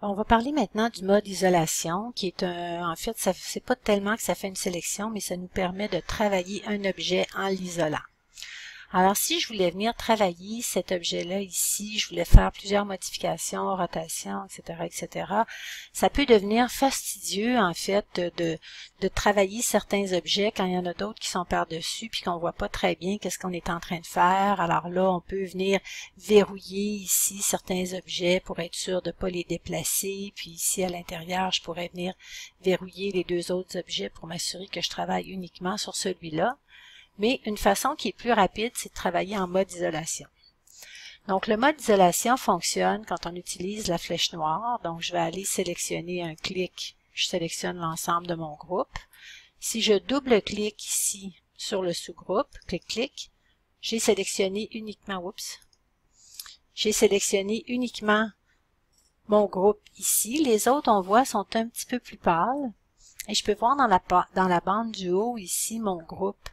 On va parler maintenant du mode isolation, qui est en fait, c'est pas tellement que ça fait une sélection, mais ça nous permet de travailler un objet en l'isolant. Alors, si je voulais venir travailler cet objet-là ici, je voulais faire plusieurs modifications, rotations, etc., etc., ça peut devenir fastidieux, en fait, de travailler certains objets quand il y en a d'autres qui sont par-dessus puis qu'on voit pas très bien qu'est-ce qu'on est en train de faire. Alors là, on peut venir verrouiller ici certains objets pour être sûr de ne pas les déplacer. Puis ici, à l'intérieur, je pourrais venir verrouiller les deux autres objets pour m'assurer que je travaille uniquement sur celui-là. Mais une façon qui est plus rapide, c'est de travailler en mode isolation. Donc, le mode isolation fonctionne quand on utilise la flèche noire. Donc, je vais aller sélectionner un clic. Je sélectionne l'ensemble de mon groupe. Si je double-clique ici sur le sous-groupe, clic-clic, j'ai sélectionné uniquement, j'ai sélectionné uniquement mon groupe ici. Les autres, on voit, sont un petit peu plus pâles. Et je peux voir dans la bande du haut ici mon groupe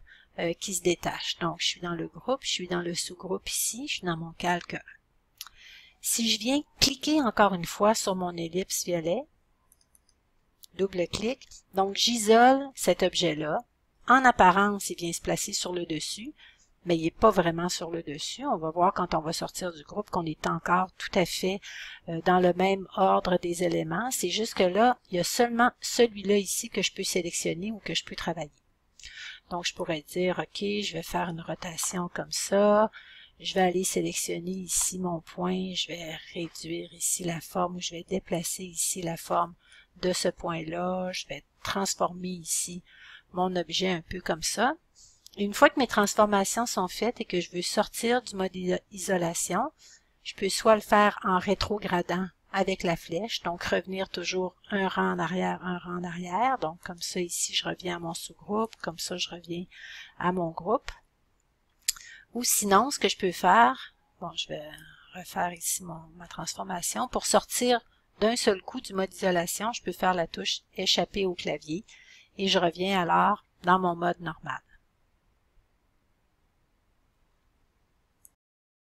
qui se détache. Donc, je suis dans le groupe, je suis dans le sous-groupe ici, je suis dans mon calque 1. Si je viens cliquer encore une fois sur mon ellipse violet, double-clic, donc j'isole cet objet-là. En apparence, il vient se placer sur le dessus, mais il n'est pas vraiment sur le dessus. On va voir quand on va sortir du groupe qu'on est encore tout à fait dans le même ordre des éléments. C'est juste que là, il y a seulement celui-là ici que je peux sélectionner ou que je peux travailler. Donc, je pourrais dire, OK, je vais faire une rotation comme ça. Je vais aller sélectionner ici mon point. Je vais réduire ici la forme ou je vais déplacer ici la forme de ce point-là. Je vais transformer ici mon objet un peu comme ça. Et une fois que mes transformations sont faites et que je veux sortir du mode isolation, je peux soit le faire en rétrogradant avec la flèche, donc revenir toujours un rang en arrière, donc comme ça ici je reviens à mon sous-groupe, comme ça je reviens à mon groupe. Ou sinon, ce que je peux faire, bon je vais refaire ici ma transformation, pour sortir d'un seul coup du mode isolation, je peux faire la touche échapper au clavier et je reviens alors dans mon mode normal.